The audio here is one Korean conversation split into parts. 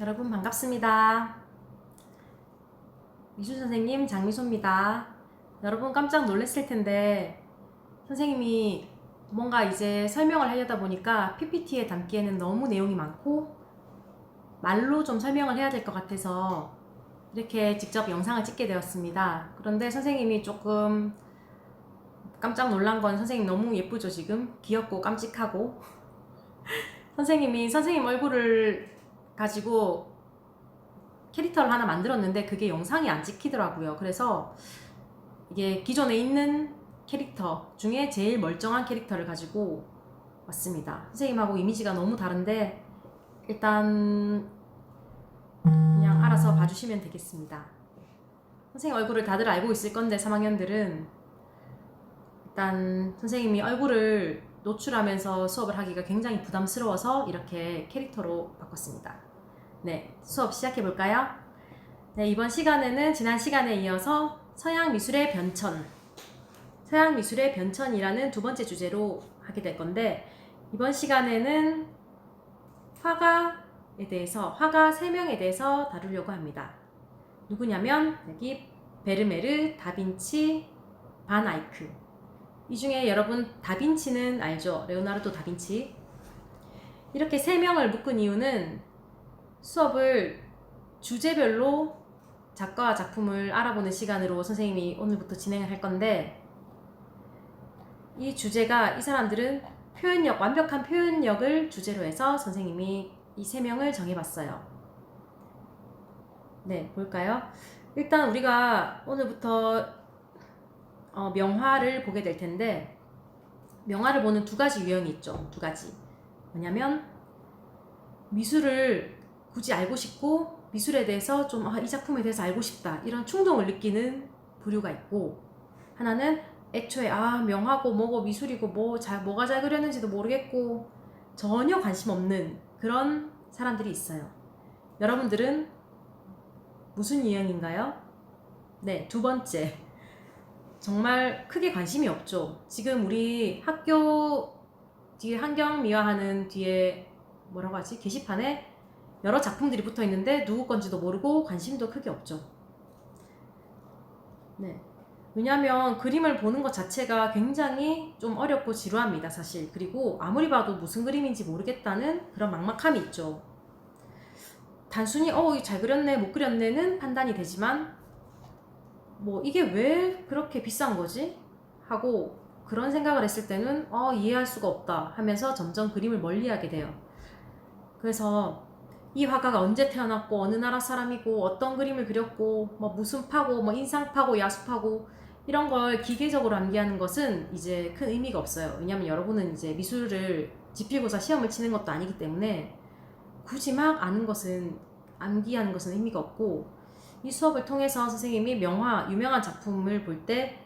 여러분 반갑습니다. 미술 선생님 장미소입니다. 여러분 깜짝 놀랐을 텐데 선생님이 뭔가 이제 설명을 하려다 보니까 PPT에 담기에는 너무 내용이 많고 말로 좀 설명을 해야 될 것 같아서 이렇게 직접 영상을 찍게 되었습니다. 그런데 선생님이 조금 깜짝 놀란 건 선생님 너무 예쁘죠 지금? 귀엽고 깜찍하고 선생님이 선생님 얼굴을 가지고 캐릭터를 하나 만들었는데 그게 영상이 안 찍히더라고요. 그래서 이게 기존에 있는 캐릭터 중에 제일 멀쩡한 캐릭터를 가지고 왔습니다. 선생님하고 이미지가 너무 다른데 일단 그냥 알아서 봐주시면 되겠습니다. 선생님 얼굴을 다들 알고 있을 건데 3학년들은 일단 선생님이 얼굴을 노출하면서 수업을 하기가 굉장히 부담스러워서 이렇게 캐릭터로 바꿨습니다. 네, 수업 시작해 볼까요? 네, 이번 시간에는 지난 시간에 이어서 서양 미술의 변천, 서양 미술의 변천이라는 두 번째 주제로 하게 될 건데 이번 시간에는 화가에 대해서, 화가 3명에 대해서 다루려고 합니다. 누구냐면 여기 베르메르, 다빈치, 반 아이크. 이 중에 여러분 다빈치는 알죠? 레오나르도 다빈치. 이렇게 3명을 묶은 이유는 수업을 주제별로 작가와 작품을 알아보는 시간으로 선생님이 오늘부터 진행을 할 건데 이 주제가 이 사람들은 표현력, 완벽한 표현력을 주제로 해서 선생님이 이 3명을 정해봤어요. 네, 볼까요? 일단 우리가 오늘부터 명화를 보게 될 텐데 명화를 보는 두 가지 유형이 있죠. 두 가지. 뭐냐면 미술을 굳이 알고 싶고 미술에 대해서 좀 이 작품에 대해서 알고 싶다 이런 충동을 느끼는 부류가 있고 하나는 애초에 명화고 뭐고 미술이고 뭐가 잘 그렸는지도 모르겠고 전혀 관심 없는 그런 사람들이 있어요. 여러분들은 무슨 유형인가요? 네, 두 번째. 정말 크게 관심이 없죠. 지금 우리 학교 뒤에 환경미화하는 뒤에 뭐라고 하지? 게시판에 여러 작품들이 붙어 있는데 누구 건지도 모르고 관심도 크게 없죠. 네. 왜냐면 그림을 보는 것 자체가 굉장히 좀 어렵고 지루합니다, 사실. 그리고 아무리 봐도 무슨 그림인지 모르겠다는 그런 막막함이 있죠. 단순히 잘 그렸네, 못 그렸네는 판단이 되지만 이게 왜 그렇게 비싼 거지? 하고 그런 생각을 했을 때는 이해할 수가 없다 하면서 점점 그림을 멀리하게 돼요. 그래서 이 화가가 언제 태어났고 어느 나라 사람이고 어떤 그림을 그렸고 무슨 파고 인상파고 야수파고 이런 걸 기계적으로 암기하는 것은 이제 큰 의미가 없어요. 왜냐면 여러분은 이제 미술을 지필고사 시험을 치는 것도 아니기 때문에 굳이 막 아는 것은 암기하는 것은 의미가 없고 이 수업을 통해서 선생님이 명화, 유명한 작품을 볼 때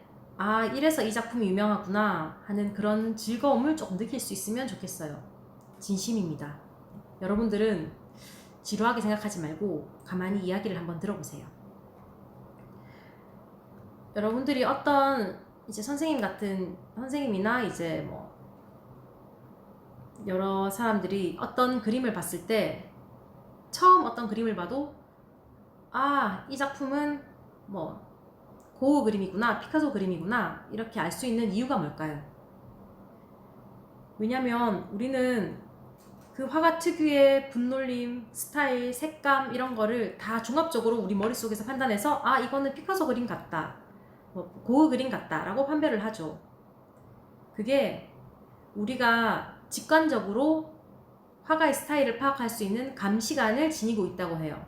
이래서 이 작품이 유명하구나 하는 그런 즐거움을 조금 느낄 수 있으면 좋겠어요. 진심입니다. 여러분들은 지루하게 생각하지 말고 가만히 이야기를 한번 들어보세요. 여러분들이 어떤 이제 선생님 같은 선생님이나 이제 여러 사람들이 어떤 그림을 봤을 때 처음 어떤 그림을 봐도 이 작품은 고흐 그림이구나, 피카소 그림이구나 이렇게 알 수 있는 이유가 뭘까요? 왜냐면 우리는 그 화가 특유의 분놀림, 스타일, 색감 이런 거를 다 종합적으로 우리 머릿속에서 판단해서 이거는 피카소 그림 같다, 고흐 그림 같다 라고 판별을 하죠. 그게 우리가 직관적으로 화가의 스타일을 파악할 수 있는 감시관을 지니고 있다고 해요.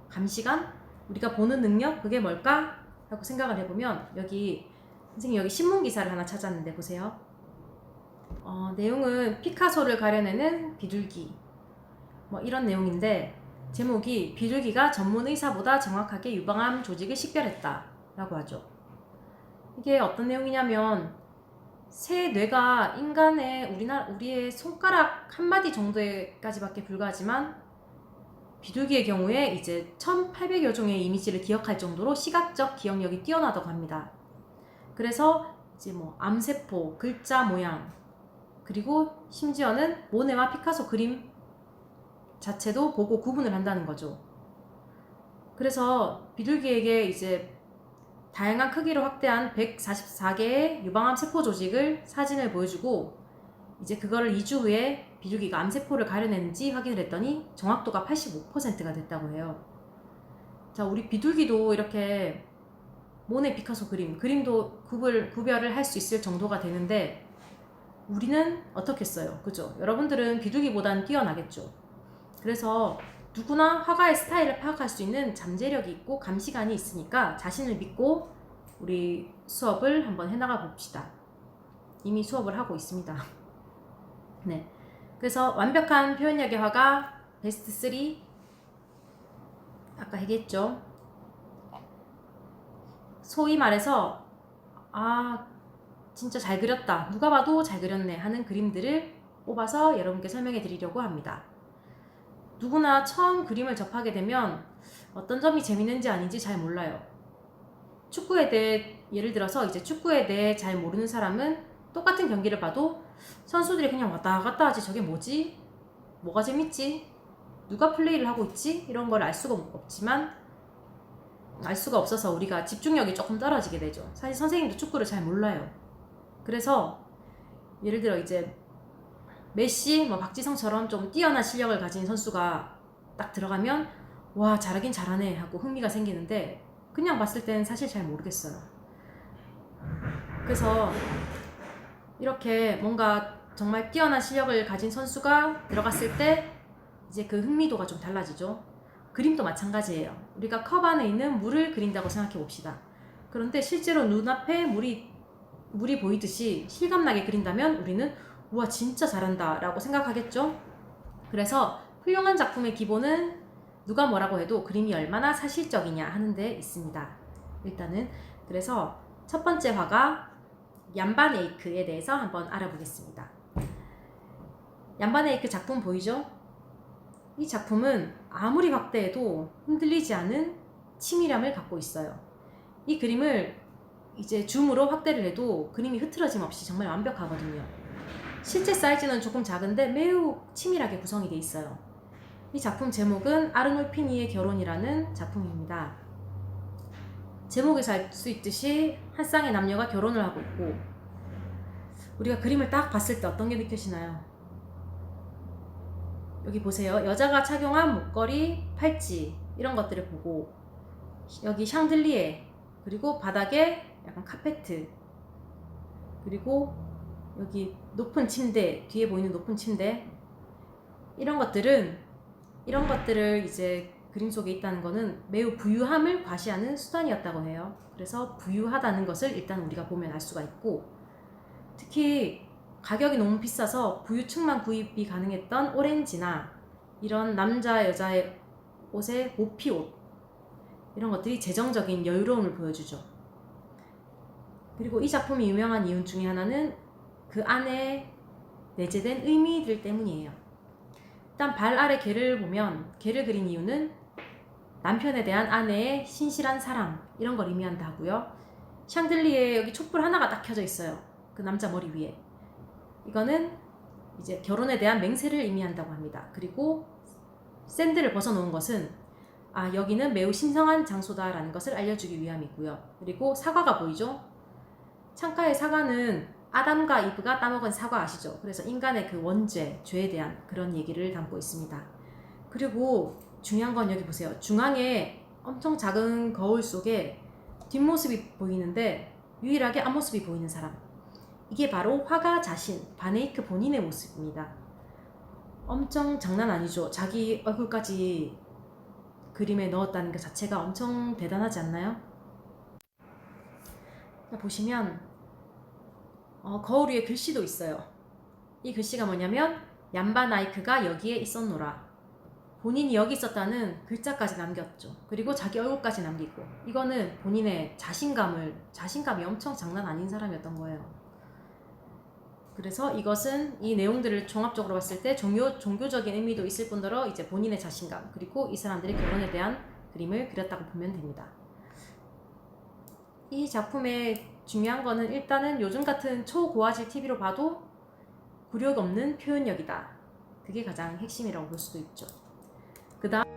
감시관? 우리가 보는 능력? 그게 뭘까? 하고 생각을 해보면 선생님 여기 신문기사를 하나 찾았는데 보세요. 내용은 피카소를 가려내는 비둘기 이런 내용인데 제목이 비둘기가 전문 의사보다 정확하게 유방암 조직을 식별했다 라고 하죠. 이게 어떤 내용이냐면 새 뇌가 인간의 우리의 손가락 한마디 정도까지밖에 불과하지만 비둘기의 경우에 이제 1800여 종의 이미지를 기억할 정도로 시각적 기억력이 뛰어나다고 합니다. 그래서 이제 암세포, 글자 모양, 그리고 심지어는 모네와 피카소 그림 자체도 보고 구분을 한다는 거죠. 그래서 비둘기에게 이제 다양한 크기로 확대한 144개의 유방암 세포 조직을 사진을 보여주고 이제 그거를 2주 후에 비둘기가 암세포를 가려냈는지 확인을 했더니 정확도가 85%가 됐다고 해요. 자, 우리 비둘기도 이렇게 모네 피카소 그림도 구별을 할 수 있을 정도가 되는데 우리는 어떻게 써요? 그죠? 여러분들은 비둘기보다는 뛰어나겠죠. 그래서 누구나 화가의 스타일을 파악할 수 있는 잠재력이 있고 감시관이 있으니까 자신을 믿고 우리 수업을 한번 해나가 봅시다. 이미 수업을 하고 있습니다. 네. 그래서 완벽한 표현력의 화가 베스트 3 아까 얘기했죠. 소위 말해서 진짜 잘 그렸다, 누가 봐도 잘 그렸네 하는 그림들을 뽑아서 여러분께 설명해 드리려고 합니다. 누구나 처음 그림을 접하게 되면 어떤 점이 재밌는지 아닌지 잘 몰라요. 축구에 대해 예를 들어서 이제 축구에 대해 잘 모르는 사람은 똑같은 경기를 봐도 선수들이 그냥 왔다 갔다 하지 저게 뭐지? 뭐가 재밌지? 누가 플레이를 하고 있지? 이런 걸 알 수가 없어서 우리가 집중력이 조금 떨어지게 되죠. 사실 선생님도 축구를 잘 몰라요. 그래서 예를 들어 이제 메시, 박지성처럼 좀 뛰어난 실력을 가진 선수가 딱 들어가면 와, 잘하긴 잘하네 하고 흥미가 생기는데 그냥 봤을 때는 사실 잘 모르겠어요. 그래서 이렇게 뭔가 정말 뛰어난 실력을 가진 선수가 들어갔을 때 이제 그 흥미도가 좀 달라지죠. 그림도 마찬가지예요. 우리가 컵 안에 있는 물을 그린다고 생각해 봅시다. 그런데 실제로 눈앞에 물이 보이듯이 실감나게 그린다면 우리는 우와, 진짜 잘한다 라고 생각하겠죠. 그래서 훌륭한 작품의 기본은 누가 뭐라고 해도 그림이 얼마나 사실적이냐 하는 데 있습니다. 일단은 그래서 첫 번째 화가 얀반 에이크에 대해서 한번 알아보겠습니다. 얀반 에이크 작품 보이죠? 이 작품은 아무리 확대해도 흔들리지 않은 치밀함을 갖고 있어요. 이 그림을 이제 줌으로 확대를 해도 그림이 흐트러짐 없이 정말 완벽하거든요. 실제 사이즈는 조금 작은데 매우 치밀하게 구성이 되어 있어요. 이 작품 제목은 아르놀피니의 결혼이라는 작품입니다. 제목에서 알 수 있듯이 한 쌍의 남녀가 결혼을 하고 있고 우리가 그림을 딱 봤을 때 어떤 게 느껴지나요? 여기 보세요. 여자가 착용한 목걸이, 팔찌 이런 것들을 보고 여기 샹들리에, 그리고 바닥에 약간 카페트, 그리고 여기 높은 침대, 뒤에 보이는 높은 침대, 이런 것들을 이제 그림 속에 있다는 거는 매우 부유함을 과시하는 수단이었다고 해요. 그래서 부유하다는 것을 일단 우리가 보면 알 수가 있고, 특히 가격이 너무 비싸서 부유층만 구입이 가능했던 오렌지나 이런 남자 여자의 옷의 모피옷, 이런 것들이 재정적인 여유로움을 보여주죠. 그리고 이 작품이 유명한 이유 중에 하나는 그 안에 내재된 의미들 때문이에요. 일단 발 아래 개를 보면 개를 그린 이유는 남편에 대한 아내의 신실한 사랑, 이런 걸 의미한다 하고요. 샹들리에 여기 촛불 하나가 딱 켜져 있어요. 그 남자 머리 위에. 이거는 이제 결혼에 대한 맹세를 의미한다고 합니다. 그리고 샌들을 벗어놓은 것은 여기는 매우 신성한 장소다라는 것을 알려주기 위함이고요. 그리고 사과가 보이죠? 창가의 사과는 아담과 이브가 따먹은 사과 아시죠? 그래서 인간의 그 원죄, 죄에 대한 그런 얘기를 담고 있습니다. 그리고 중요한 건 여기 보세요. 중앙에 엄청 작은 거울 속에 뒷모습이 보이는데 유일하게 앞모습이 보이는 사람, 이게 바로 화가 자신, 바네이크 본인의 모습입니다. 엄청 장난 아니죠? 자기 얼굴까지 그림에 넣었다는 것 자체가 엄청 대단하지 않나요? 자, 보시면 거울 위에 글씨도 있어요. 이 글씨가 뭐냐면 얀바나이크가 여기에 있었노라. 본인이 여기 있었다는 글자까지 남겼죠. 그리고 자기 얼굴까지 남기고, 이거는 본인의 자신감이 엄청 장난 아닌 사람이었던 거예요. 그래서 이것은 이 내용들을 종합적으로 봤을 때 종교적인 의미도 있을 뿐더러 이제 본인의 자신감, 그리고 이 사람들의 결혼에 대한 그림을 그렸다고 보면 됩니다. 이 작품의 중요한 거는 일단은 요즘 같은 초고화질 TV로 봐도 굴욕 없는 표현력이다. 그게 가장 핵심이라고 볼 수도 있죠. 그 다음